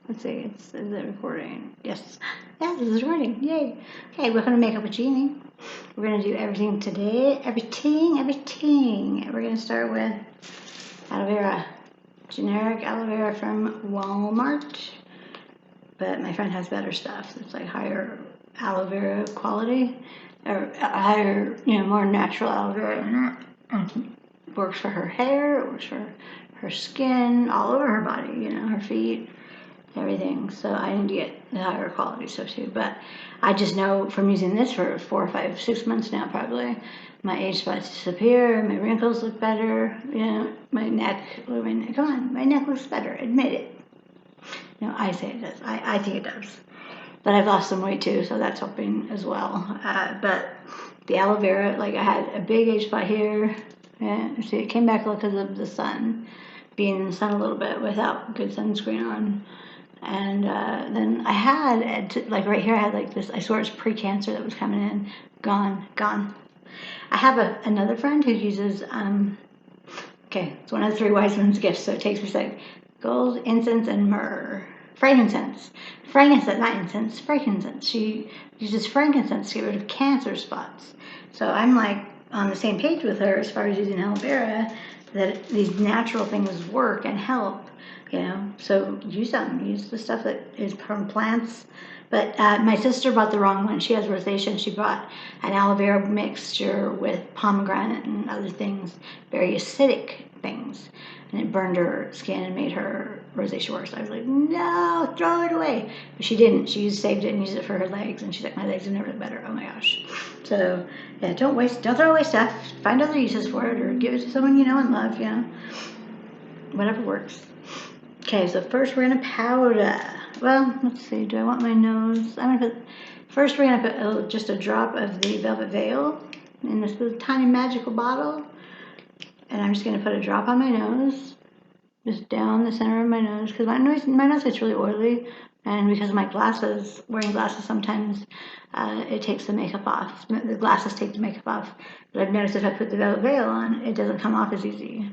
Let's see, is it recording? Yes. Yeah, this is recording. Yay. Okay, welcome to Makeup with Jeannie. We're going to do everything today. Everything. We're going to start with aloe vera. Generic aloe vera from Walmart. But my friend has better stuff. It's like higher aloe vera quality. Or higher, more natural aloe vera in it. And it works for her hair. It works for her skin, all over her body, her feet, everything. So I need to get the higher quality stuff too. But I just know from using this for 4, 5, 6 months now, probably, my age spots disappear, my wrinkles look better, my neck, come on, my neck looks better. Admit it. I say it does. I think it does. But I've lost some weight too, so that's helping as well. But the aloe vera, like I had a big age spot here. And see, it came back because of the sun, being in the sun a little bit without good sunscreen on. And then I had, like right here, I had like this, I swear it's pre-cancer that was coming in. Gone. I have another friend who uses, okay, it's one of the 3 wise men's gifts, so it takes me like gold, incense, and myrrh. Frankincense, not incense, frankincense. She uses frankincense to get rid of cancer spots. So I'm like on the same page with her as far as using aloe vera, that these natural things work and help. So use them. Use the stuff that is from plants. But my sister bought the wrong one. She has rosacea. She bought an aloe vera mixture with pomegranate and other things, very acidic things. And it burned her skin and made her rosacea worse. I was like, no, throw it away. But she didn't. She saved it and used it for her legs. And she's like, my legs have never been better. Oh my gosh. So yeah, don't throw away stuff. Find other uses for it or give it to someone you know and love, whatever works. Okay, so first we're gonna powder. Well, let's see, do I want my nose? First we're gonna put just a drop of the Velvet Veil in this little tiny magical bottle. And I'm just gonna put a drop on my nose, just down the center of my nose, because my nose gets really oily. And because of my glasses, wearing glasses sometimes, it takes the makeup off. The glasses take the makeup off. But I've noticed if I put the Velvet Veil on, it doesn't come off as easy.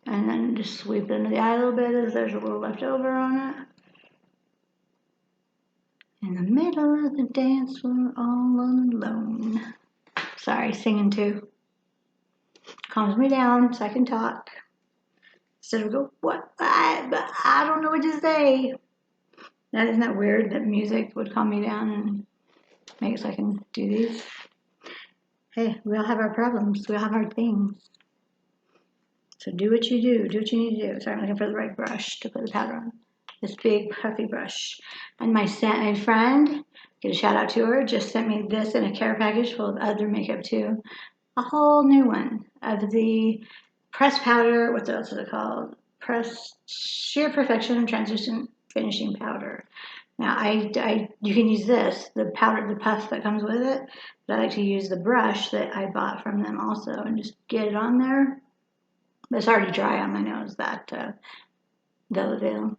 And then just sweep it into the eye a little bit as there's a little left over on it. In the middle of the dance floor, all alone. Sorry, singing too. Calms me down so I can talk. Instead of go, what? I don't know what to say. Isn't that weird that music would calm me down and make it so I can do these? Hey, we all have our problems. We all have our things. So do what you do. Do what you need to do. Sorry, I'm looking for the right brush to put the powder on. This big puffy brush. And my friend, get a shout out to her, just sent me this in a care package full of other makeup too. A whole new one of the pressed powder. What else is it called? Pressed Sheer Perfection Translucent Finishing Powder. Now you can use this, the powder, the puff that comes with it, but I like to use the brush that I bought from them also and just get it on there. It's already dry on my nose, that Velvet Veil.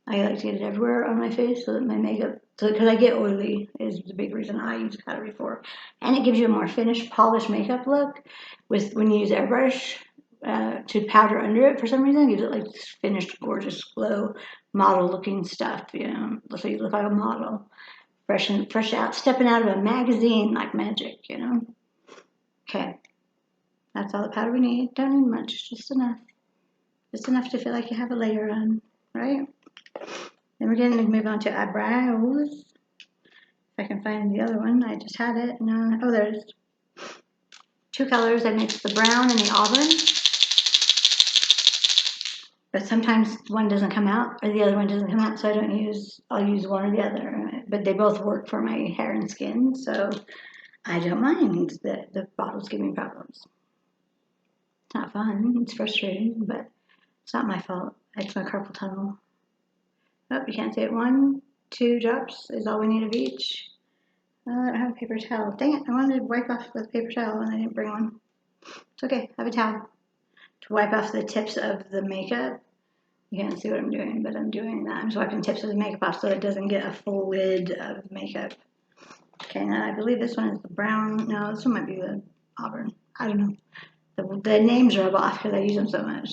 I like to get it everywhere on my face so that my makeup, because I get oily, is the big reason I use powder before. And it gives you a more finished, polished makeup look when you use airbrush to powder under it for some reason. It gives it like this finished, gorgeous, glow, model-looking stuff, So you look like a model, fresh out, stepping out of a magazine like magic, Okay. That's all the powder we need. Don't need much, just enough. Just enough to feel like you have a layer on, right? Then we're going to move on to eyebrows. If I can find the other one, I just had it. No, oh, there's 2 colors. I mixed the brown and the auburn. But sometimes one doesn't come out or the other one doesn't come out, so I'll use one or the other. But they both work for my hair and skin, so I don't mind that the bottles give me problems. It's not fun, it's frustrating, but it's not my fault. It's my carpal tunnel. Oh, you can't see it. 1, 2 drops is all we need of each. I don't have a paper towel. Dang it, I wanted to wipe off the paper towel and I didn't bring one. It's okay, I have a towel to wipe off the tips of the makeup. You can't see what I'm doing, but I'm doing that. I'm just wiping tips of the makeup off so it doesn't get a full lid of makeup. Okay, now I believe this one is the brown. No, this one might be the auburn. I don't know. The names rub off because I use them so much.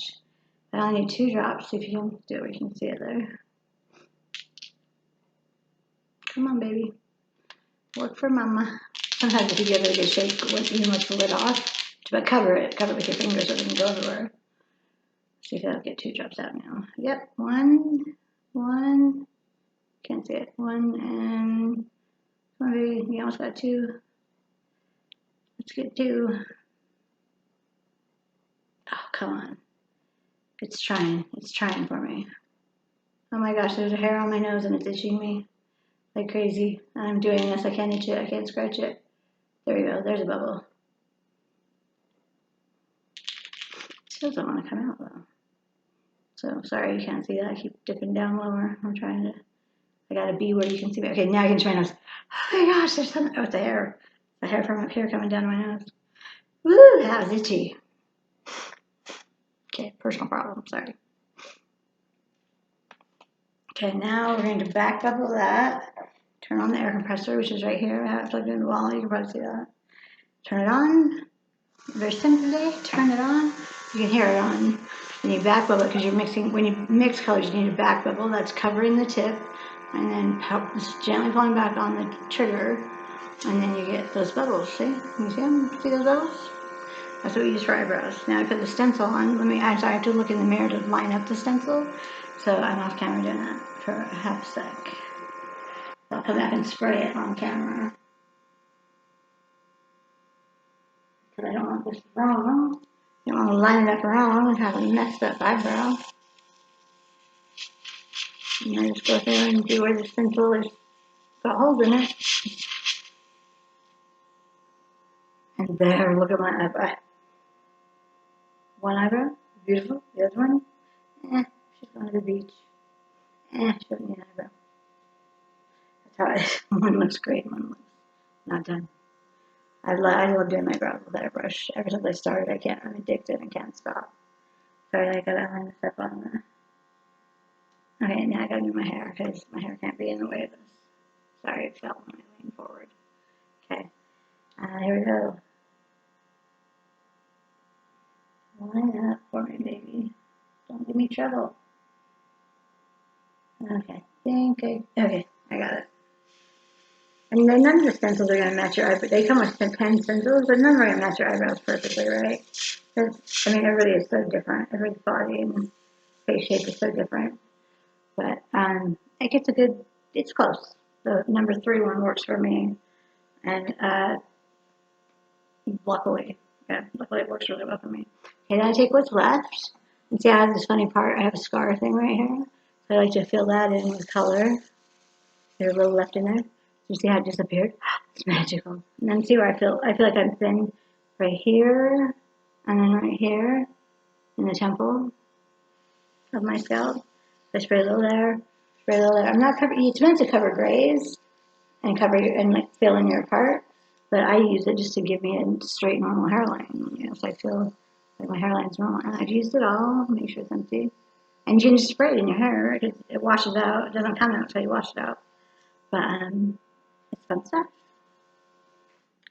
I only need 2 drops. See if you can do it, you can see it there. Come on, baby. Work for mama. Sometimes if you give it a good shake, even with the lid off, but cover it with your fingers so it doesn't go everywhere. See if that'll get 2 drops out now. Yep, one, can't see it. 1 and maybe you almost got 2. Let's get 2. Oh, come on. It's trying for me. Oh my gosh, there's a hair on my nose and it's itching me like crazy. I'm doing this, I can't itch it, I can't scratch it. There we go, there's a bubble. Still doesn't want to come out though. So sorry you can't see that, I keep dipping down lower. I'm trying to, I gotta be where you can see me. Okay, now I can try my nose. Oh my gosh, there's something, oh, it's the hair. The hair from up here coming down my nose. Woo, that was itchy. Okay, personal problem, sorry. Okay, now we're going to back bubble that. Turn on the air compressor, which is right here. I have it plugged in the wall, you can probably see that. Turn it on. Very simply, turn it on. You can hear it on. And you back bubble because you're mixing, when you mix colors, you need a back bubble that's covering the tip. And then just gently pulling back on the trigger. And then you get those bubbles, see? You see them? See those bubbles? That's what we use for eyebrows. Now I put the stencil on. I'm sorry, I have to look in the mirror to line up the stencil. So I'm off camera doing that for a half sec. I'll come back and spray it on camera. Because I don't want this wrong. You don't want to line it up wrong and have a messed up eyebrow. And I just go through and do where the stencil has got holes in it. And there, look at my eyebrow. One eyebrow, beautiful. The other one, she's going to the beach. She doesn't need an eyebrow. That's how it is. One looks great, one looks not done. I love doing my brows with AIRBRUSH. Ever since I started, I'm addicted and can't stop. Sorry, I gotta line this up on the. Okay, now I gotta do my hair because my hair can't be in the way of this. Sorry, it fell when I leaned forward. Okay, here we go. Line up for me, baby. Don't give me trouble. Okay, okay, I got it. And then none of the stencils are going to match your eyebrows. They come with 10 stencils, but none are going to match your eyebrows perfectly, right? I mean, everybody is so different. Everybody's body and face shape is so different. But it gets a good, it's close. The number 3 one works for me. And luckily it works really well for me. Okay, then I take what's left. And see, I have this funny part. I have a scar thing right here. So I like to fill that in with color. There's a little left in there. You see how it disappeared? It's magical. And then see where I feel like I'm thin right here, and then right here in the temple of my scalp. I spray a little there, spray a little there. I'm not covering, it's meant to cover grays and like fill in your part, but I use it just to give me a straight normal hairline. You know, so I feel like my hairline's normal. And I've used it all, make sure it's empty. And you can just spray it in your hair because it washes out. It doesn't come out until you wash it out. But it's fun stuff.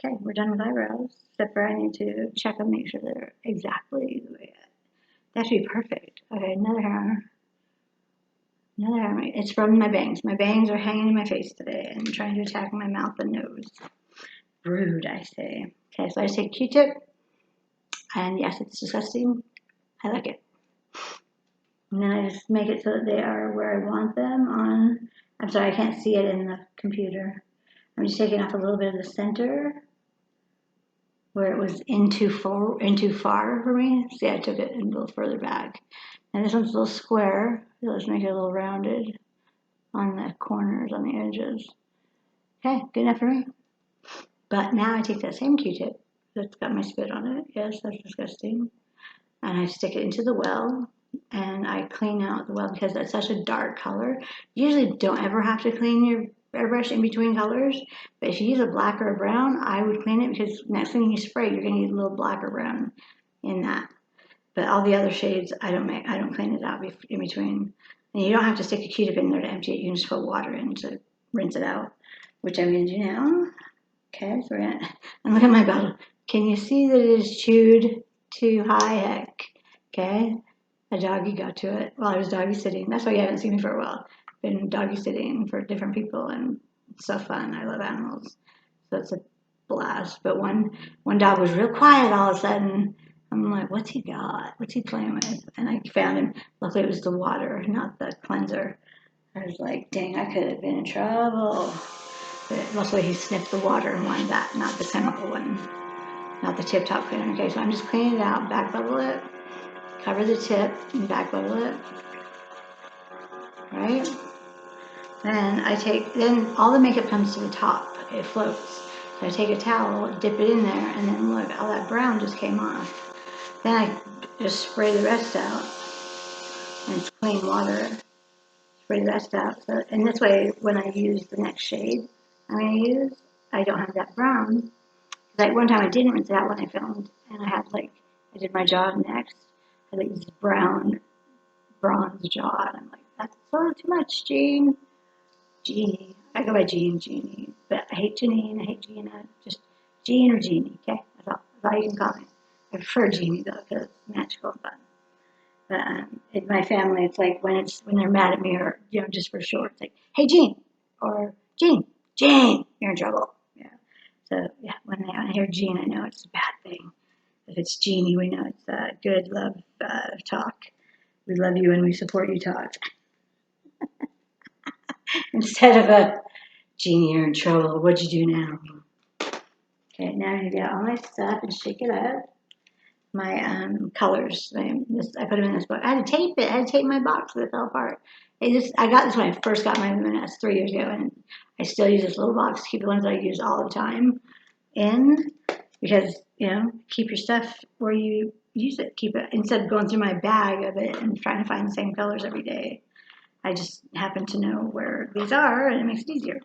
Okay, we're done with eyebrows. Except for I need to check and make sure they're exactly the way that should be perfect. Okay, another hair. It's from my bangs. My bangs are hanging in my face today and trying to attack my mouth and nose. Rude, I say. Okay, so I just take a Q-tip. And yes, it's disgusting. I like it. And then I just make it so that they are where I want them on. I'm sorry, I can't see it in the computer. I'm just taking off a little bit of the center where it was in too far for me. See, I took it a little further back. And this one's a little square. So let's make it a little rounded on the corners, on the edges. Okay, good enough for me. But now I take that same Q-tip that's got my spit on it. Yes, that's disgusting. And I stick it into the well. And I clean out the well because that's such a dark color. You usually don't ever have to clean your airbrush in between colors, but if you use a black or a brown, I would clean it because next thing you spray, you're gonna need a little black or brown in that. But all the other shades, I don't clean it out in between. And you don't have to stick a Q-tip in there to empty it. You can just put water in to rinse it out, which I'm gonna do now. Okay, so and look at my bottle. Can you see that it is chewed to high heck? Okay. A doggy got to it while I was doggy sitting. That's why you haven't seen me for a while. Been doggy sitting for different people and It's so fun. I love animals. So it's a blast. But one dog was real quiet all of a sudden. I'm like, what's he got? What's he playing with? And I found him. Luckily, it was the water, not the cleanser. I was like, dang, I could have been in trouble. But luckily, he sniffed the water and wanted that, not the chemical one, not the tip-top cleaner. Okay, so I'm just cleaning it out, back bubble it, cover the tip, and back bubble it, right? Then all the makeup comes to the top. It floats. So I take a towel, dip it in there, and then look, all that brown just came off. Then I just spray the rest out, and it's clean water. Spray the rest out. So, and this way, when I use the next shade I'm going to use, I don't have that brown. Like one time I didn't rinse it out when I filmed, and I did my jaw next. I had like this brown, bronze jaw, and I'm like, that's a little too much, Jeanne. Jeannie. I go by Jeannie. But I hate Janine, I hate Gina. Just Jeanne or Jeannie, okay? That's all you can call me. I prefer Jeannie though, because it's magical and fun. But in my family, it's like when they're mad at me or, just for short, it's like, hey, Jeanne, or Jeanne, you're in trouble. Yeah. So, yeah, when I hear Jeanne, I know it's a bad thing. If it's Jeannie, we know it's good love talk. We love you and we support you talk. Instead of a Jeannie, you're in trouble. What'd you do now? Okay, now I'm gonna get all my stuff and shake it up. My colors. I put them in this book. I had to tape it. I had to tape my box that fell apart. I got this when I first got my Luminesce 3 years ago, and I still use this little box to keep the ones that I use all the time in, because keep your stuff where you use it. Keep it instead of going through my bag of it and trying to find the same colors every day. I just happen to know where these are, and it makes it easier.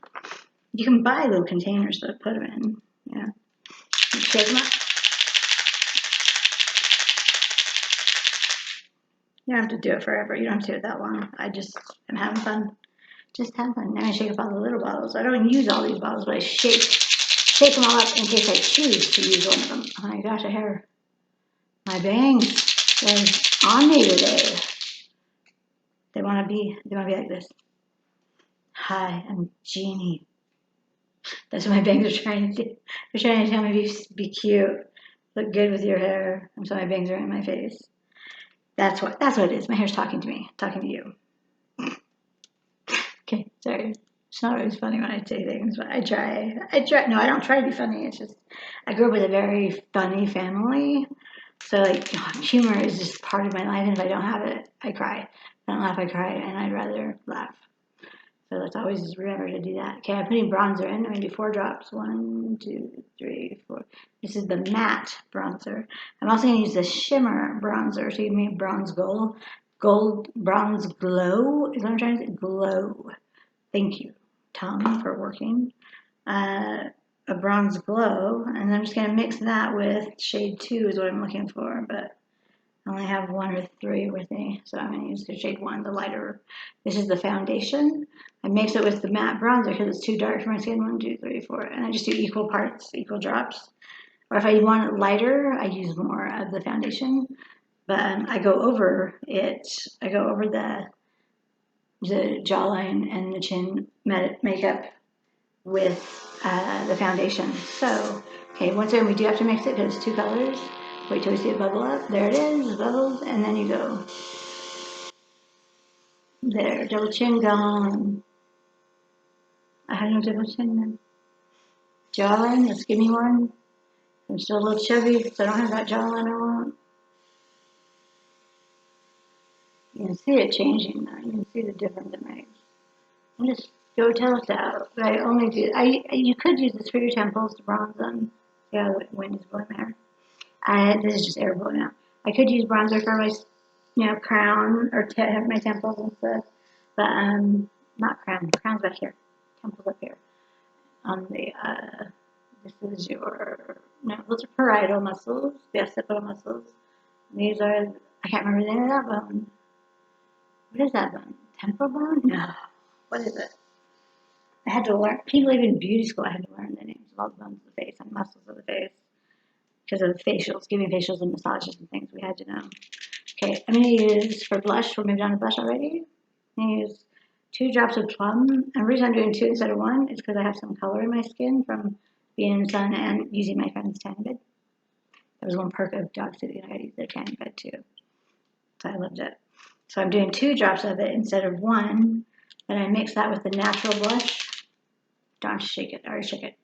You can buy little containers to put them in. Yeah, shake them up. You don't have to do it forever. You don't have to do it that long. I'm having fun. Just have fun. Now I shake up all the little bottles. I don't even use all these bottles, but I shake them all up in case I choose to use one of them. Oh my gosh, my bangs are on me today. They want to be like this. Hi, I'm Jeannie. That's what my bangs are trying to do. They're trying to tell me be cute, look good with your hair. And so my bangs are in my face. That's what it is. My hair's talking to me, talking to you. Okay, sorry. It's not always funny when I say things, but I try. No, I don't try to be funny. It's just I grew up with a very funny family. So like humor is just part of my life, and if I don't have it, I cry. If I don't laugh, I cry, and I'd rather laugh. So let's always just remember to do that. Okay, I'm putting bronzer in. I'm going to do 4 drops. 1, 2, 3, 4. This is the matte bronzer. I'm also going to use the shimmer bronzer. So you make bronze bronze glow is what I'm trying to say. Glow. Thank you, Tom, for working. A bronze glow. And I'm just going to mix that with shade 2 is what I'm looking for. But I only have 1 or 3 with me, so I'm going to use the shade 1, the lighter. This is the foundation. I mix it with the matte bronzer because it's too dark for my skin. 1, 2, 3, 4. And I just do equal parts, equal drops. Or if I want it lighter, I use more of the foundation. But I go over it. I go over the jawline and the chin makeup with the foundation. So, okay, once again, we do have to mix it because it's 2 colors. Wait till we see it bubble up. There it is, bubbles, and then you go. There, double chin gone. I had no double chin then. Jawline, let's give me one. I'm still a little chubby, so I don't have that jawline I want. You can see it changing now. You can see the difference it makes. And just go tell us out. But I only do, you could use this for your temples to bronze them. Yeah, the wind is blowing there. This is just air blowing out. I could use bronzer for my, crown or my temples and stuff, but not crown. Crown's back here. Temples up here. On the this is those are parietal muscles. The occipital muscles. These are I can't remember the name of that bone. What is that bone? Temple bone? No. What is it? I had to learn. People even in beauty school, I had to learn the names of all the bones of the face and muscles of the face. Because of the facials, giving facials and massages and things, we had to know. Okay, I'm going to use for blush, we're moving on to blush already. I'm going to use 2 drops of plum. And the reason I'm doing 2 instead of 1 is because I have some color in my skin from being in the sun and using my friend's tanning bed. That was one perk of Dog City. I got to use their tanning bed too. So I loved it. So I'm doing 2 drops of it instead of 1. Then I mix that with the natural blush. Don't shake it. I already shook it.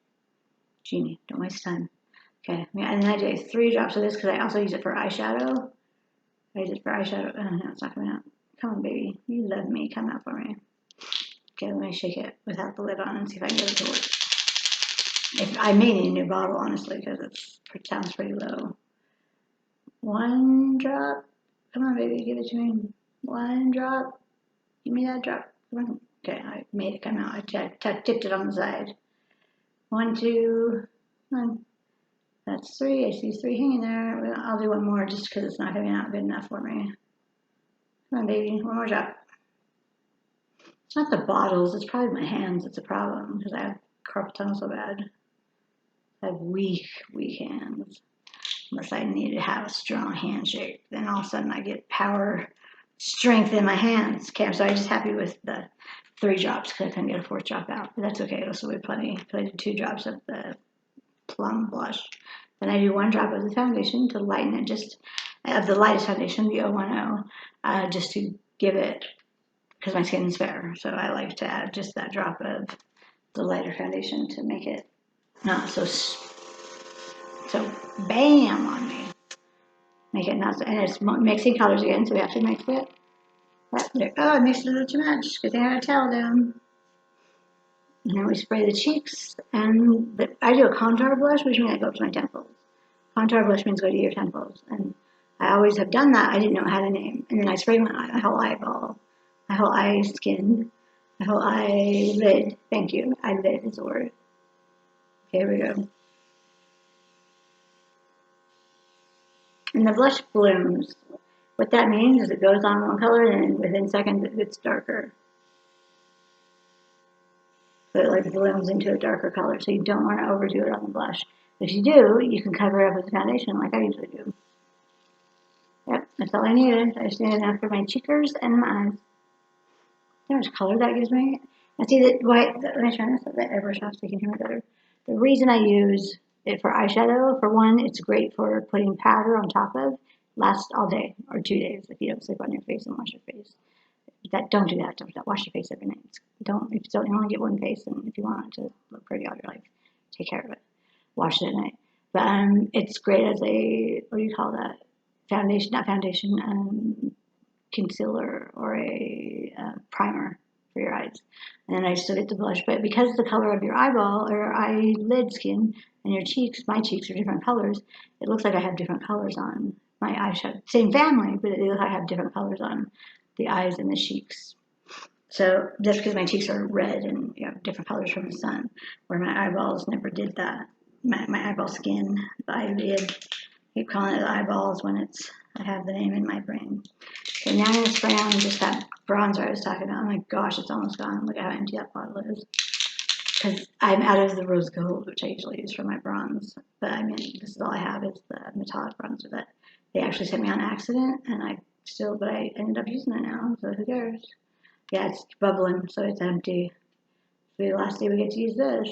Jeannie, don't waste time. Okay, and then I do 3 drops of this because I also use it for eyeshadow. I use it for eyeshadow. Oh, no, it's not coming out. Come on, baby. You love me. Come out for me. Okay, let me shake it without the lid on and see if I can get it to work. I may need a new bottle, honestly, because it sounds pretty low. 1 drop. Come on, baby. Give it to me. 1 drop. Give me that drop. Come on. Okay, I made it come out. I tipped it on the side. 1, 2, 1. That's 3. I see 3 hanging there. I'll do 1 more just because it's not coming out good enough for me. Come on, baby. 1 more drop. It's not the bottles. It's probably my hands that's a problem because I have carpal tunnel so bad. I have weak hands. Unless I need to have a strong handshake. Then all of a sudden I get power, strength in my hands. Okay, so I'm just happy with the 3 drops because I couldn't get a 4th drop out. But that's okay. It'll still be plenty. I did 2 drops of the plum blush. Then I do 1 drop of the foundation to lighten it, just of the lightest foundation, the 010, just to give it, because my skin is fair, so I like to add just that drop of the lighter foundation to make it not so bam on me. Make it not so, and it's mixing colors again, so we have to mix it. Oh, I mixed it a little too much. Good thing I had a towel down. And then we spray the cheeks, and I do a contour blush, which means I go up to my temples. Contour blush means go to your temples, and I always have done that. I didn't know it had a name, and then I spray my whole eyeball, my whole eye skin, my whole eyelid. Thank you. Eyelid is the word. Okay, here we go. And the blush blooms. What that means is it goes on one color, and within seconds it gets darker. So it like blooms into a darker color. So you don't want to overdo it on the blush. If you do, you can cover it up with the foundation like I usually do. Yep, that's all I needed. I just needed enough for my cheekers and my eyes. See how much color that gives me? And see that white, let me try this with that airbrush off so you can hear me better. The reason I use it for eyeshadow, for one, it's great for putting powder on top of. Lasts all day or 2 days if you don't sleep on your face and wash your face. Don't do that. Don't wash your face every night. If you only get one face, and if you want it to look pretty all your life, take care of it. Wash it at night. But it's great as a, what do you call that? Foundation, not foundation, concealer or a primer for your eyes. And then I still get the blush. But because the color of your eyeball or eyelid skin and your cheeks, my cheeks are different colors, it looks like I have different colors on my eyeshadow. Same family, but it looks like I have different colors on the eyes and the cheeks. So just because my cheeks are red and different colors from the sun, where my eyeballs never did that. My eyeball skin, the eyelid, I keep calling it eyeballs when I have the name in my brain. Okay, now I'm going to spray on just that bronzer I was talking about. Oh my gosh, it's almost gone. Look how empty that bottle is. Because I'm out of the rose gold, which I usually use for my bronze. But I mean, this is all I have is the metallic bronzer that they actually sent me on accident, and I ended up using it now, so who cares? Yeah, it's bubbling, so it's empty. So the last day we get to use this.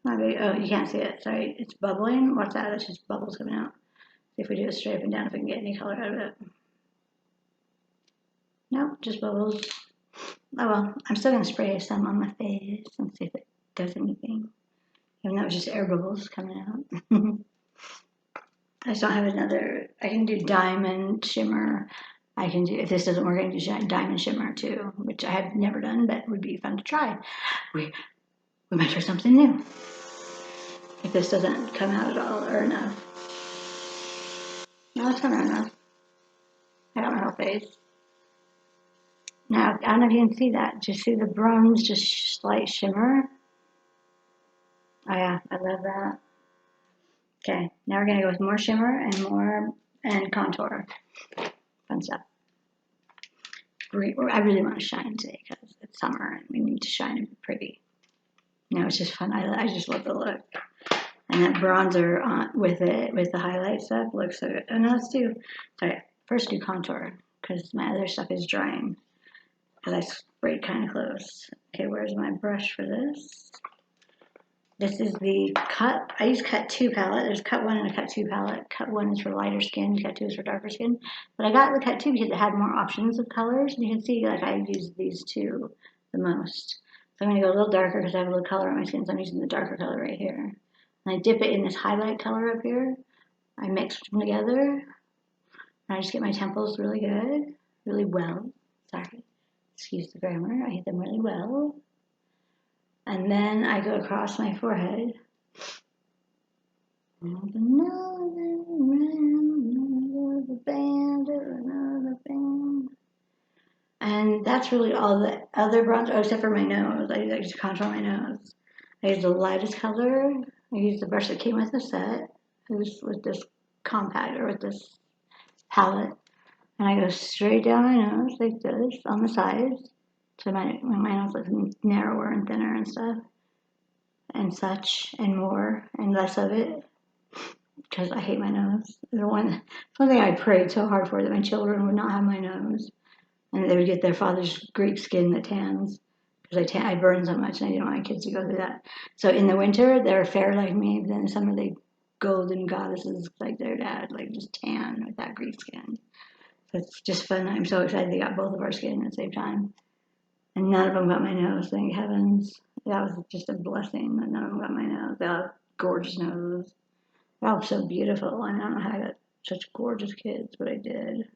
Oh, you can't see it. Sorry, it's bubbling. What's that? That's just bubbles coming out. See if we do it straight up and down, if we can get any color out of it. Nope, just bubbles. Oh well, I'm still going to spray some on my face and see if it does anything. Even though it's just air bubbles coming out. I just don't have another. I can do diamond shimmer. I can do, if this doesn't work, I can do diamond shimmer too, which I have never done, but would be fun to try. We might try something new. If this doesn't come out at all or enough. No, it's coming out enough. I got my whole face. Now, I don't know if you can see that. Just see the bronze, just slight shimmer. Oh yeah, I love that. Okay, now we're gonna go with more shimmer and contour. Fun stuff. I really want to shine today because it's summer and we need to shine and be pretty. No, it's just fun. I just love the look. And that bronzer with the highlight stuff looks so good. Oh no, first do contour because my other stuff is drying. because I sprayed kind of close. Okay, where's my brush for this? This is the Cut. I use Cut 2 palette. There's Cut 1 and a Cut 2 palette. Cut 1 is for lighter skin. Cut 2 is for darker skin. But I got the Cut 2 because it had more options of colors. And you can see like I use these two the most. So I'm going to go a little darker because I have a little color on my skin. So I'm using the darker color right here. And I dip it in this highlight color up here. I mix them together. And I just get my temples really good. Really well. Sorry. Excuse the grammar. I hit them really well. And then I go across my forehead. And that's really all the other bronzer, except for my nose. I like to contour my nose. I use the lightest color. I use the brush that came with the set. It was with this compact, or with this palette. And I go straight down my nose like this, on the sides. So my nose looks narrower and thinner and stuff. And such, and more, and less of it, because I hate my nose. One thing I prayed so hard for, that my children would not have my nose, and they would get their father's Greek skin that tans, because I burn so much, and I didn't want my kids to go through that. So in the winter, they're fair like me, but then in the summer, they golden goddesses like their dad, like just tan with that Greek skin. So it's just fun. I'm so excited they got both of our skin at the same time. And none of them got my nose, thank heavens. That was just a blessing that none of them got my nose. They all have gorgeous noses. They're all so beautiful. And I don't know how I got such gorgeous kids, but I did.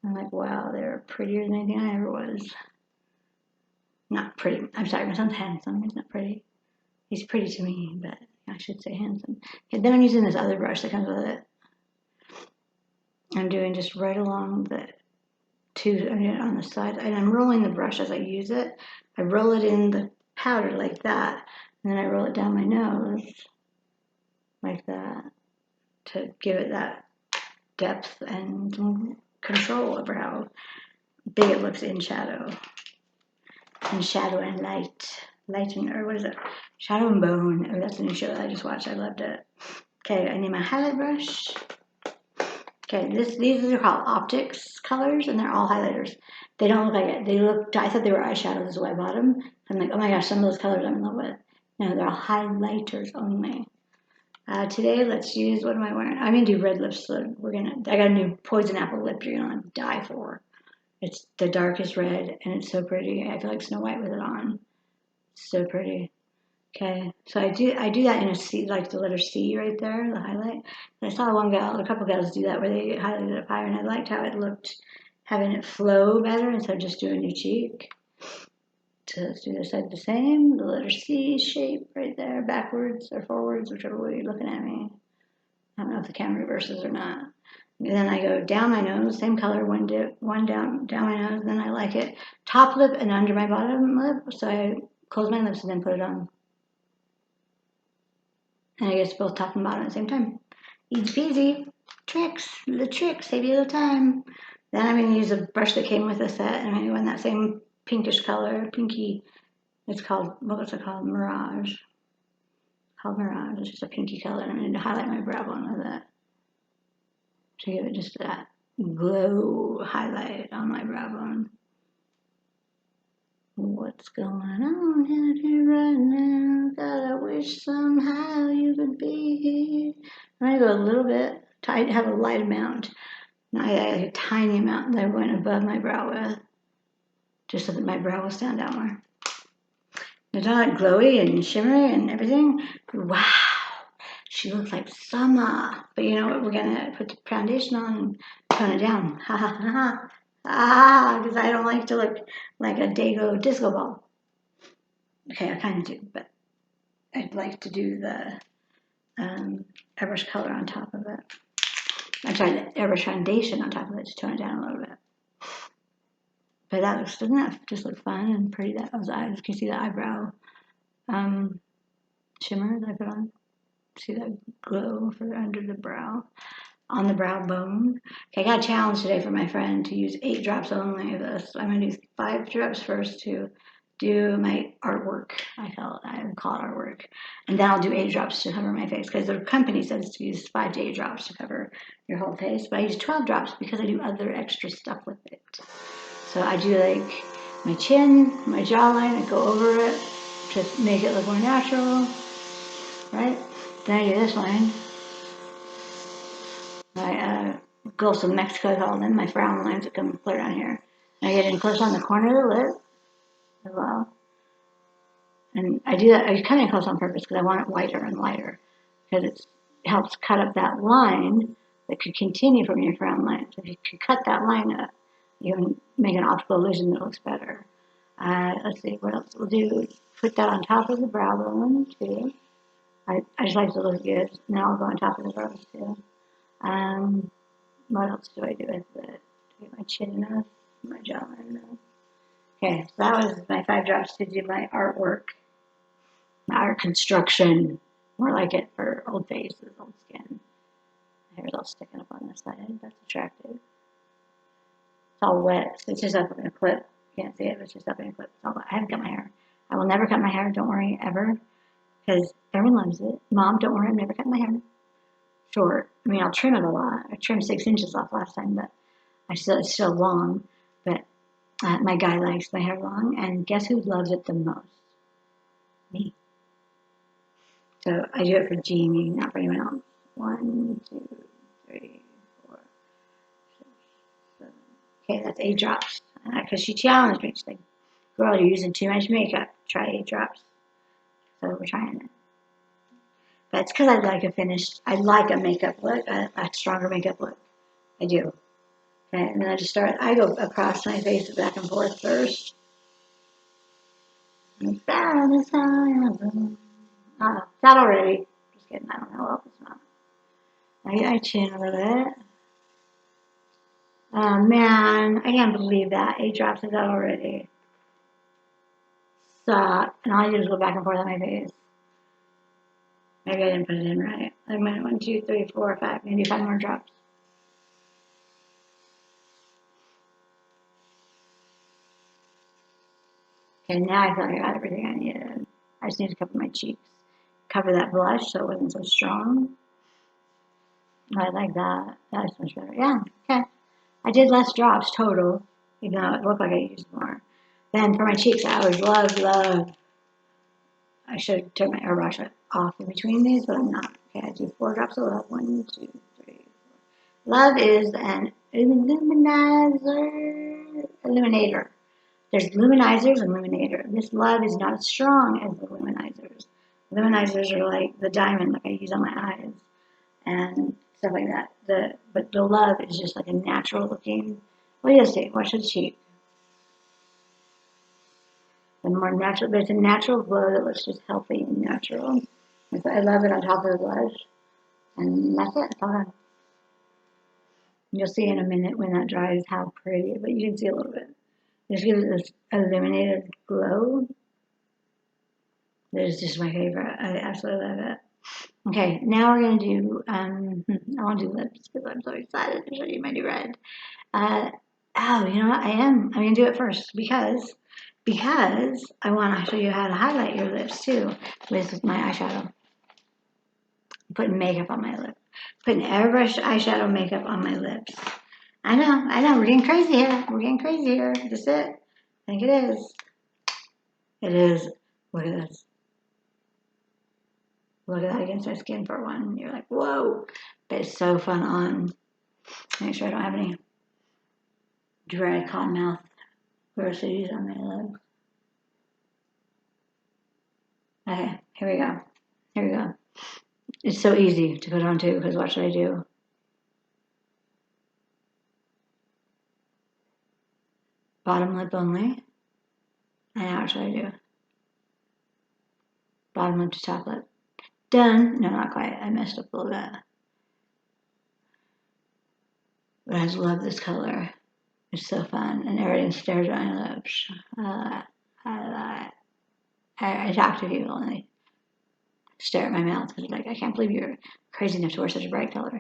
I'm like, wow, they're prettier than anything I ever was. Not pretty. I'm sorry, my son's handsome. He's not pretty. He's pretty to me, but I should say handsome. Okay, then I'm using this other brush that comes with it. I'm doing just right along the I'm doing it on the side, and I'm rolling the brush as I use it. I roll it in the powder like that, and then I roll it down my nose like that to give it that depth and control over how big it looks in shadow. And shadow and light and, or what is it? Shadow and Bone. Oh, that's a new show that I just watched. I loved it. Okay, I need my highlight brush. Okay, these are called optics colors, and they're all highlighters. They don't look like it. I thought they were eyeshadows is why I bought them. I'm like, oh my gosh, some of those colors I'm in love with. No, they're all highlighters only. Today, let's use, what am I wearing? I'm gonna do red lips, so I got a new poison apple lip you're gonna die for. It's the darkest red, and it's so pretty. I feel like Snow White with it on. So pretty. Okay, so I do that in a C, like the letter C right there, the highlight. And I saw a couple gals do that where they highlighted it up higher, and I liked how it looked, having it flow better instead of just doing your cheek. So let's do this side the same, the letter C shape right there, backwards or forwards, whichever way you're looking at me. I don't know if the camera reverses or not. And then I go down my nose, same color, one dip, one down my nose, and then I like it top lip and under my bottom lip, so I close my lips and then put it on. And I guess both top and bottom at the same time. Easy peasy. Tricks. The tricks save you a little time. Then I'm going to use a brush that came with the set, and I'm going to go in that same pinkish color, pinky. It's called, what's it called? Mirage. It's called Mirage. It's just a pinky color, and I'm going to highlight my brow bone with it to give it just that glow highlight on my brow bone. What's going on out here right now? God, I wish somehow you could be here. I'm going to go a little bit. I have a light amount. I have a tiny amount that I went above my brow with, just so that my brow will stand out more. It's all like glowy and shimmery and everything. Wow, she looks like summer. But you know what? We're going to put the foundation on and tone it down. Ha ha ha ha. Because I don't like to look like a Dago disco ball. Okay, I kind of do, but I'd like to do the airbrush color on top of it. I'm sorry, the airbrush foundation on top of it to tone it down a little bit. But doesn't that just look fun and pretty? Those eyes, you can see the eyebrow shimmer that I put on. See that glow for under the brow. On the brow bone. Okay, I got a challenge today from my friend to use 8 drops only of this. I'm going to use 5 drops first to do my artwork. I call it artwork. And then I'll do 8 drops to cover my face, because the company says to use 5 to 8 drops to cover your whole face. But I use 12 drops because I do other extra stuff with it. So I do like my chin, my jawline, I go over it to make it look more natural, right? Then I do this line. My Gulf of Mexico, I call them, my frown lines that come clear down here. And I get in close on the corner of the lip as well. And I do that, I cut in close on purpose because I want it whiter and lighter. Because it helps cut up that line that could continue from your frown line. So if you can cut that line up, you can make an optical illusion that looks better. Let's see, what else we'll do? Put that on top of the brow bone too. I just like to look good. Now I'll go on top of the brows too. What else do I do with it? To get my chin enough, my jawline enough. Okay, so that was my 5 drops to do my artwork, my art construction. More like it for old faces, old skin. My hair's all sticking up on this side. That's attractive. It's all wet, so it's just up in a clip. You can't see it, but it's just up in a clip. It's all wet. I haven't cut my hair. I will never cut my hair, don't worry, ever. Because everyone loves it. Mom, don't worry, I'm never cutting my hair. Short. I mean, I'll trim it a lot. I trimmed 6 inches off last time, but it's still long. But my guy likes my hair long, and guess who loves it the most? Me. So I do it for Jeanne, not for anyone else. 1, 2, 3, 4, 6, 7. Okay, that's 8 drops. Because she challenged me. She's like, girl, you're using too much makeup. Try 8 drops. So we're trying it. But it's because I like a makeup look, a stronger makeup look. I do. Okay, and then I go across my face back and forth first. Not already. Just kidding, I don't know what it's not. I chin a little bit. Oh man, I can't believe that. 8 drops of that already. Stop. And all I do is go back and forth on my face. Maybe I didn't put it in right. I went 1, 2, 3, 4, 5. Maybe 5 more drops. Okay, now I feel like I got everything I needed. I just need to cover my cheeks. Cover that blush so it wasn't so strong. I like that. That's much better. Yeah, okay. I did less drops total, even though it looked like I used more. Then for my cheeks, I always love. I should turn my airbrush off in between these, but I'm not. Okay, I do 4 drops of love. 1, 2, 3, 4. Love is an illuminator. There's luminizers and illuminator. This love is not as strong as the luminizers. Luminizers are like the diamond, like I use on my eyes and stuff like that. But the love is just like a natural looking. What do you say? Watch the cheek. The more natural, there's a natural glow that looks just healthy and natural. And so I love it on top of the blush. And that's it. Hold on. You'll see in a minute when that dries how pretty, but you can see a little bit. Just gives it this illuminated glow. That is just my favorite. I absolutely love it. Okay, now we're going to do, I want to do lips because I'm so excited to show you my new red. Oh, you know what? I'm going to do it first because I want to show you how to highlight your lips too with my eyeshadow. I'm putting makeup on my lip. Putting airbrush eyeshadow makeup on my lips. I know, we're getting crazy here. Is this it? I think it is. It is. Look at this. Look at that against my skin for one. You're like, whoa. But it's so fun on. Make sure I don't have any dry cotton mouth groceries on my lips. Okay, here we go. It's so easy to put on too, because what should I do? Bottom lip only. And now what should I do? Bottom lip to top lip. Done. No, not quite. I messed up a little bit. But I just love this color. It's so fun. And everything stares at my lips. I talk to people and they stare at my mouth because they're like, I can't believe you're crazy enough to wear such a bright color.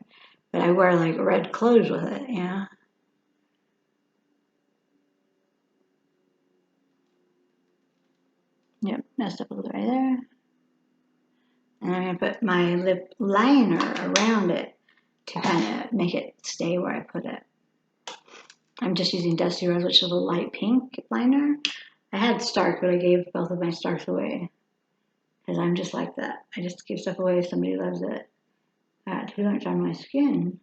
But I wear like red clothes with it, you know? Yep, messed up a little right there. And I'm going to put my lip liner around it to kind of make it stay where I put it. I'm just using Dusty Rose, which is a light pink liner. I had Stark, but I gave both of my Starks away because I'm just like that. I just give stuff away if somebody loves it. Too much on my skin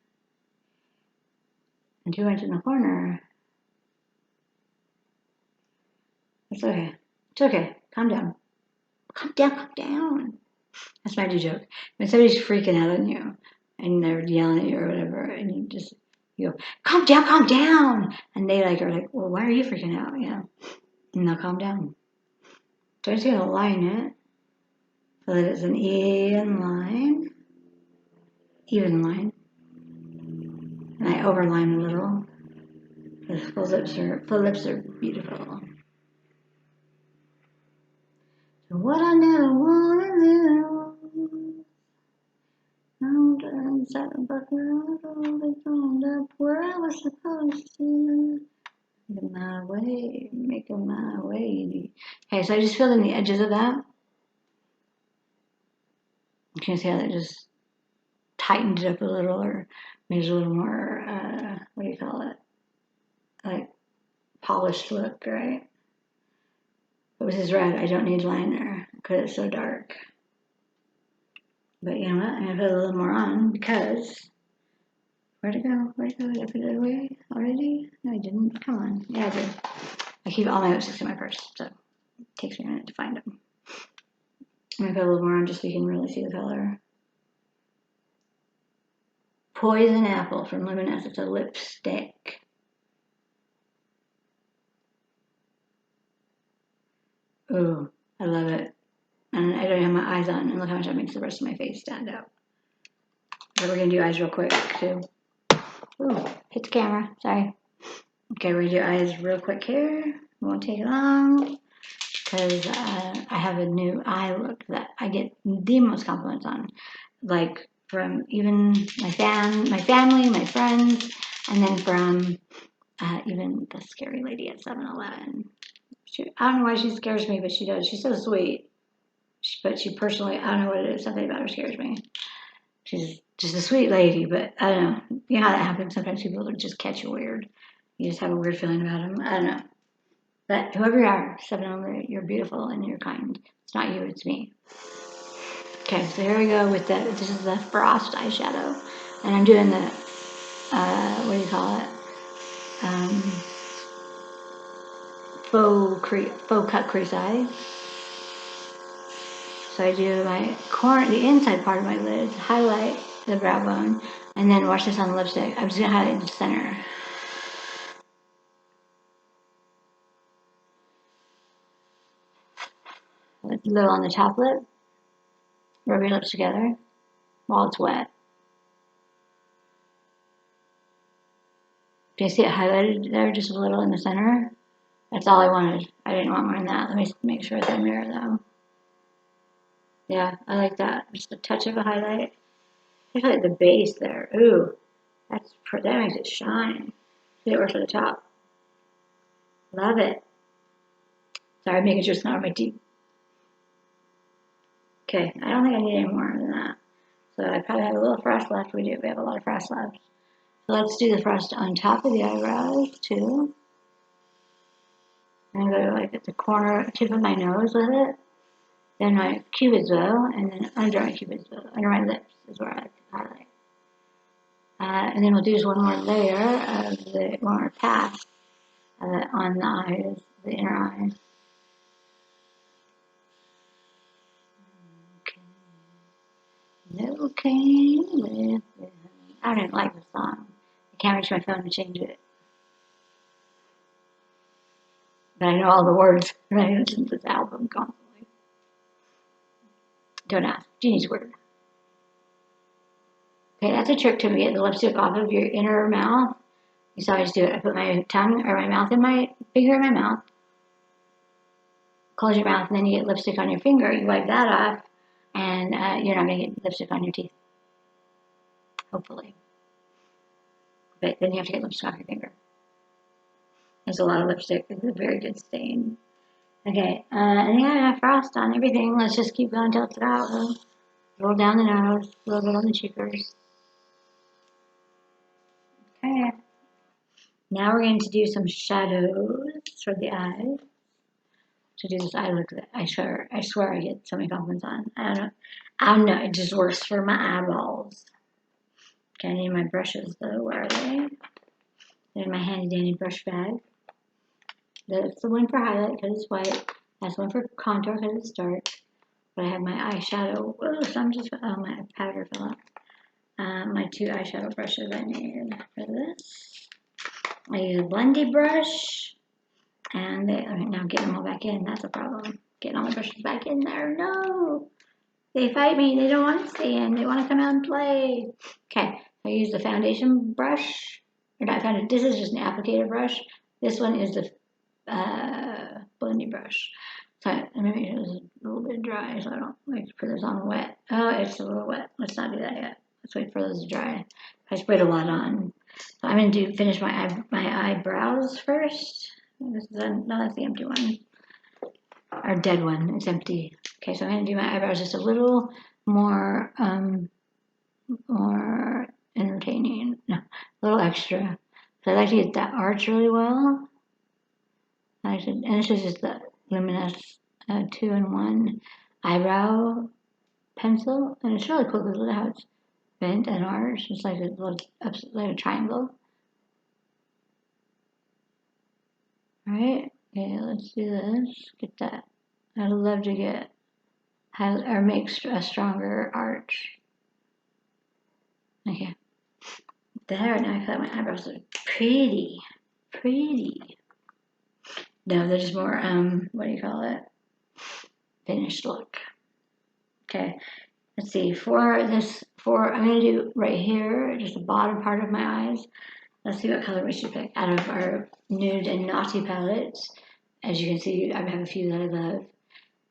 and too much in the corner. It's okay. It's okay. Calm down. Calm down. Calm down. That's my new joke. When somebody's freaking out on you and they're yelling at you or whatever, and you go, calm down. And they are like, well, why are you freaking out? And they'll calm down. So I'm just gonna line it so that it's an even line. And I overline a little. Because full lips are beautiful. So what I never wanna do. I'm seven bucks up where I was supposed to. Making my way. Okay, so I just filled in the edges of that. You can see how that just tightened it up a little or made it a little more, what do you call it? Like polished look, right? But with this red, I don't need liner because it's so dark. But you know what? I'm going to put a little more on because, where'd it go? Did I put it away already? No, I didn't. Come on. Yeah, I did. I keep all my lipsticks in my purse, so it takes me a minute to find them. I'm going to put a little more on just so you can really see the color. Poison Apple from Luminous. It's a lipstick. Ooh, I love it. And I don't have my eyes on, and look how much that makes the rest of my face stand out. So we're going to do eyes real quick, too. Ooh, hit the camera. Sorry. Okay, we're going to do eyes real quick here. It won't take long because I have a new eye look that I get the most compliments on. Like from even my family, my friends, and then from even the scary lady at 7-Eleven. I don't know why she scares me, but she does. She's so sweet. But she personally, I don't know what it is. Something about her scares me. She's just a sweet lady, but I don't know. You know how that happens. Sometimes people just catch you weird. You just have a weird feeling about them. I don't know. But whoever you are, 7-Eleven, you're beautiful and you're kind. It's not you, it's me. Okay, so here we go with this is the Frost eyeshadow. And I'm doing the, what do you call it? Faux cut crease eye. So I do the inside part of my lids, highlight the brow bone, and then wash this on the lipstick. I'm just gonna highlight the center. A little on the top lip. Rub your lips together while it's wet. Do you see it highlighted there just a little in the center? That's all I wanted. I didn't want more than that. Let me make sure it's in the mirror though. Yeah, I like that. Just a touch of a highlight. I like the base there. Ooh, that makes it shine. See it works at the top. Love it. Sorry, I'm making sure it's not on my teeth. Okay, I don't think I need any more than that. So I probably have a little frost left. We have a lot of frost left. So let's do the frost on top of the eyebrows too. I'm gonna go like at the tip of my nose with it. Then my cupid's bow, and then under my cupid's bow, under my lips is where I like to highlight. And then we'll do just one more layer of one more pass on the eyes, the inner eye. Okay. I don't even like the song. I can't reach my phone to change it. But I know all the words, and I listen to this album constantly. Don't ask. Jeanne's word. Okay, that's a trick to get the lipstick off of your inner mouth. You saw I just do it. I put my tongue or my mouth in my finger in my mouth. Close your mouth, and then you get lipstick on your finger. You wipe that off, and you're not going to get lipstick on your teeth. Hopefully. But then you have to get lipstick off your finger. There's a lot of lipstick. It's a very good stain. Okay, and yeah, I have frost on everything. Let's just keep going until it's out. Roll down the nose, a little bit on the cheekers. Okay. Now we're going to do some shadows for the eyes. To do this eye look, I swear I get so many compliments on. I don't know, it just works for my eyeballs. Okay, I need my brushes though, where are they? They're in my handy dandy brush bag. That's the one for highlight because it's white. That's the one for contour because it's dark. But I have my eyeshadow. Oh, so I'm just, oh, my powder fell out. My 2 eyeshadow brushes I need for this. I use a blendy brush. And they, okay, now getting them all back in, that's a problem. Getting all my brushes back in there, no! They fight me, they don't want to stay in, they want to come out and play. Okay, I use the foundation brush, or not foundation, this is just an applicator brush. This one is the blendy brush. So maybe it was a little bit dry, so I don't like to put this on wet. Oh, it's a little wet, let's not do that yet. Let's wait for those to dry. I sprayed a lot on. So I'm going to finish my eyebrows first. This is no, that's the empty one. Our dead one, it's empty. Okay, so I'm gonna do my eyebrows just a little more, more entertaining. No, a little extra. So I like to get that arch really well. And this is just the Luminous 2-in-1 eyebrow pencil, and it's really cool because look at how it's bent and arched. It's like a little, like a triangle. All right. Okay, let's do this. Get that. I'd love to get or make a stronger arch. Okay. There, now I feel like my eyebrows are pretty. Pretty. No, they're just more, what do you call it? Finished look. Okay. Let's see. I'm going to do right here, just the bottom part of my eyes. Let's see what color we should pick out of our nude and naughty palettes. As you can see, I have a few that I love.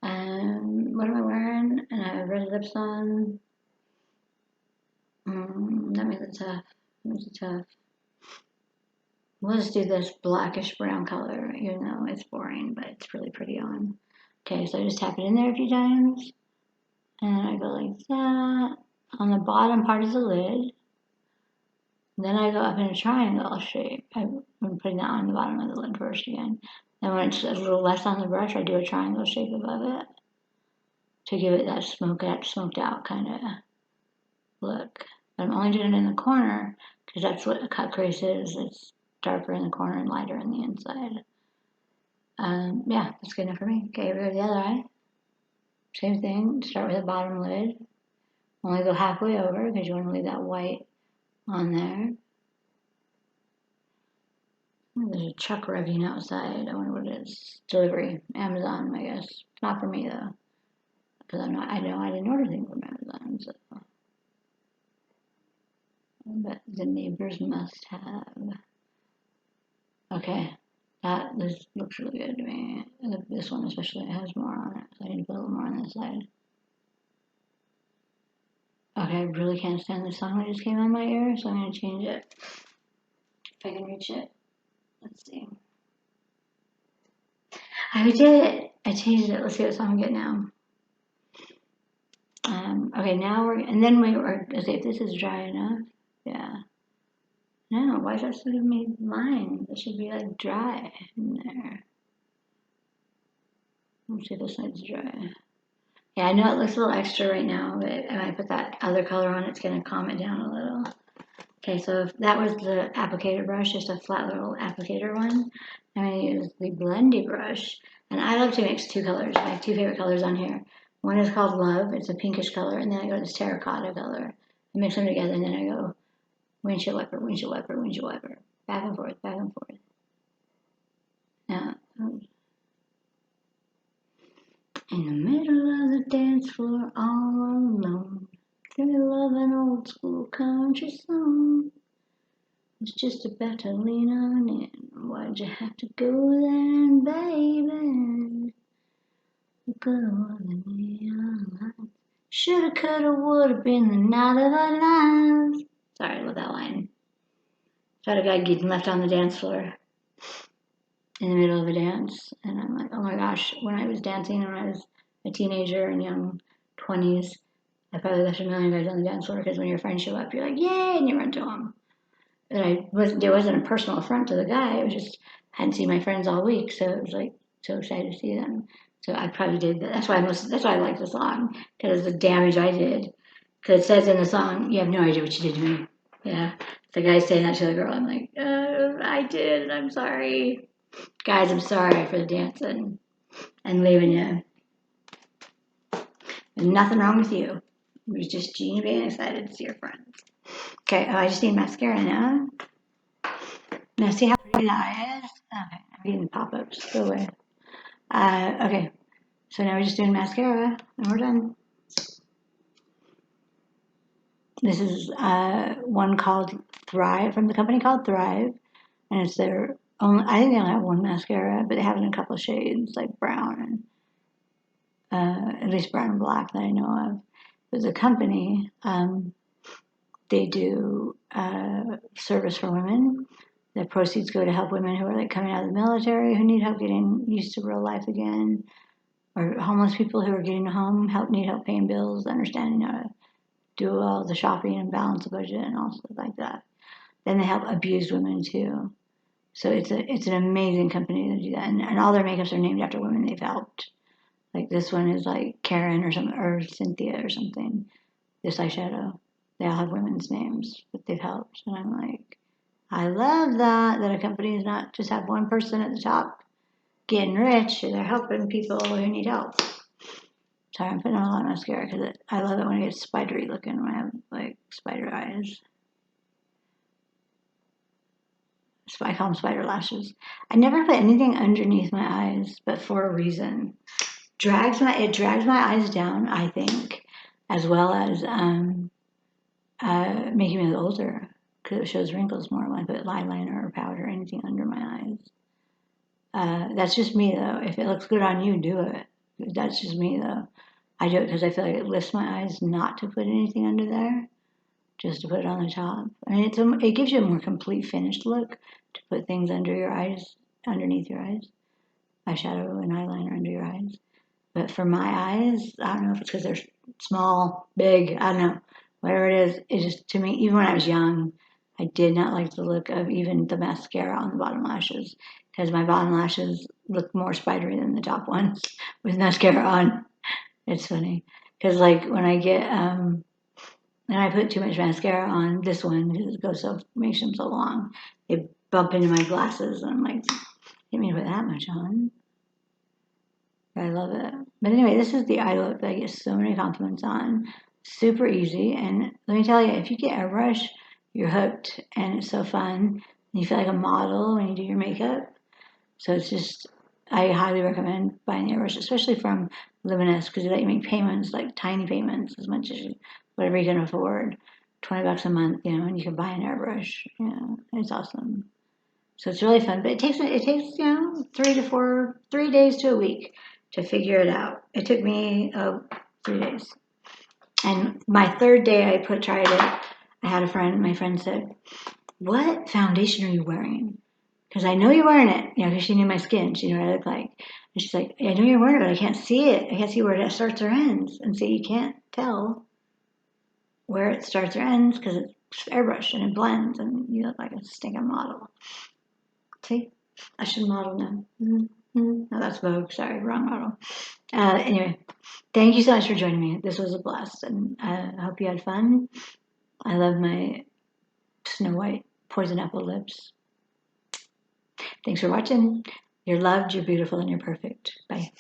What am I wearing? And I have red lips on. That makes it tough. We'll just do this blackish brown color, even though it's boring, but it's really pretty on. Okay, so I just tap it in there a few times. And I go like that. On the bottom part is the lid. Then I go up in a triangle shape. I'm putting that on the bottom of the lid first again. Then when it's a little less on the brush, I do a triangle shape above it to give it that smoked out kind of look. But I'm only doing it in the corner because that's what a cut crease is. It's darker in the corner and lighter in the inside. Yeah, that's good enough for me. Okay, we go to the other eye. Same thing, start with the bottom lid. Only go halfway over because you want to leave that white on there. Oh, there's a truck revving outside. I wonder what it is. Delivery, Amazon, I guess. Not for me though, because I know I didn't order things from Amazon, so. But the neighbors must have. Okay, this looks really good to me. This one especially has more on it, so I need to put a little more on this side. Okay, I really can't stand this song that just came on my ear, so I'm going to change it. If I can reach it. Let's see. I did it! I changed it. Let's see what song we get now. Okay, now let's see if this is dry enough. Yeah. No, why is that sort of made line? It should be like dry in there. Let's see if this side's dry. Yeah, I know it looks a little extra right now, but when I put that other color on, it's going to calm it down a little. Okay, so if that was the applicator brush, just a flat little applicator one. I'm going to use the blendy brush. And I love to mix 2 colors. I have 2 favorite colors on here. One is called Love. It's a pinkish color. And then I go to this terracotta color. I mix them together, and then I go windshield wiper, windshield wiper, windshield wiper. Back and forth, back and forth. Now, in the middle of the dance floor, all alone, thrill of an old school country song. It's just about to lean on in. Why'd you have to go then, baby? Good old neon lights. Shoulda, coulda, woulda been the night of our lives. Sorry, I love that line. Thought a guy getting left on the dance floor in the middle of a dance, and I'm like, oh my gosh, when I was dancing when I was a teenager and young 20s, I probably left a million guys on the dance floor because when your friends show up, you're like, yay, and you run to them. there wasn't a personal affront to the guy. It was just I hadn't seen my friends all week, so it was like so excited to see them. So I probably did that. That's why I like the song because of the damage I did. Because it says in the song, "You have no idea what you did to me." Yeah, the guy saying that to the girl. I'm like, I did, and I'm sorry, guys. I'm sorry for the dancing and leaving you. There's nothing wrong with you. It was just Jeanne being excited to see her friends. Okay, I just need mascara now. Now see how pretty that is? Okay, I'm getting pop-ups. Go away. Okay, so now we're just doing mascara, and we're done. This is one called Thrive, from the company called Thrive, and it's their only, I think they only have one mascara, but they have it in a couple of shades, like brown and at least brown and black that I know of. But the company, they do service for women. The proceeds go to help women who are like coming out of the military, who need help getting used to real life again, or homeless people who are getting home, need help paying bills, understanding how to do all the shopping and balance the budget and all stuff like that. Then they help abused women too. So it's an amazing company to do that, and all their makeups are named after women they've helped. Like this one is like Karen or something, or Cynthia or something. This eyeshadow, they all have women's names that they've helped, and I'm like, I love that a company is not just have one person at the top getting rich, and they're helping people who need help. Sorry, I'm putting on a lot of mascara because I love it when it gets spidery looking, when I have like spider eyes. I call them spider lashes. I never put anything underneath my eyes, but for a reason. It drags my eyes down, I think, as well as making me look older because it shows wrinkles more when I put eyeliner or powder or anything under my eyes. That's just me though. If it looks good on you, do it. That's just me though. I do it because I feel like it lifts my eyes not to put anything under there, just to put it on the top. I mean, it gives you a more complete finished look to put things under your eyes, underneath your eyes, eyeshadow and eyeliner under your eyes. But for my eyes, I don't know if it's because they're small, big, I don't know. Whatever it is, it just, to me, even when I was young, I did not like the look of even the mascara on the bottom lashes because my bottom lashes look more spidery than the top ones with mascara on. It's funny because like when I put too much mascara on this one because makes them so long, they bump into my glasses and I'm like, didn't mean to put that much on. I love it. But anyway, this is the eye look that I get so many compliments on. Super easy. And let me tell you, if you get AIRBRUSH, you're hooked and it's so fun. You feel like a model when you do your makeup. So it's just, I highly recommend buying the AIRBRUSH, especially from Luminous, because they let you make payments, like tiny payments, as much as whatever you can afford. $20 a month, and you can buy an AIRBRUSH. It's awesome. So it's really fun, but it takes 3 days to a week to figure it out. It took me 3 days, and my third day tried it. I had my friend said, "What foundation are you wearing?" Because I know you're wearing it, because she knew my skin, she knew what I look like, and she's like, "I know you're wearing it, but I can't see it. I can't see where it starts or ends." And so you can't tell where it starts or ends because it's airbrushed and it blends, and you look like a stinking model. See, I should model now. No, that's Vogue. Sorry, wrong model. Anyway, thank you so much for joining me. This was a blast, and I hope you had fun. I love my Snow White poison apple lips. Thanks for watching. You're loved, you're beautiful, and you're perfect. Bye.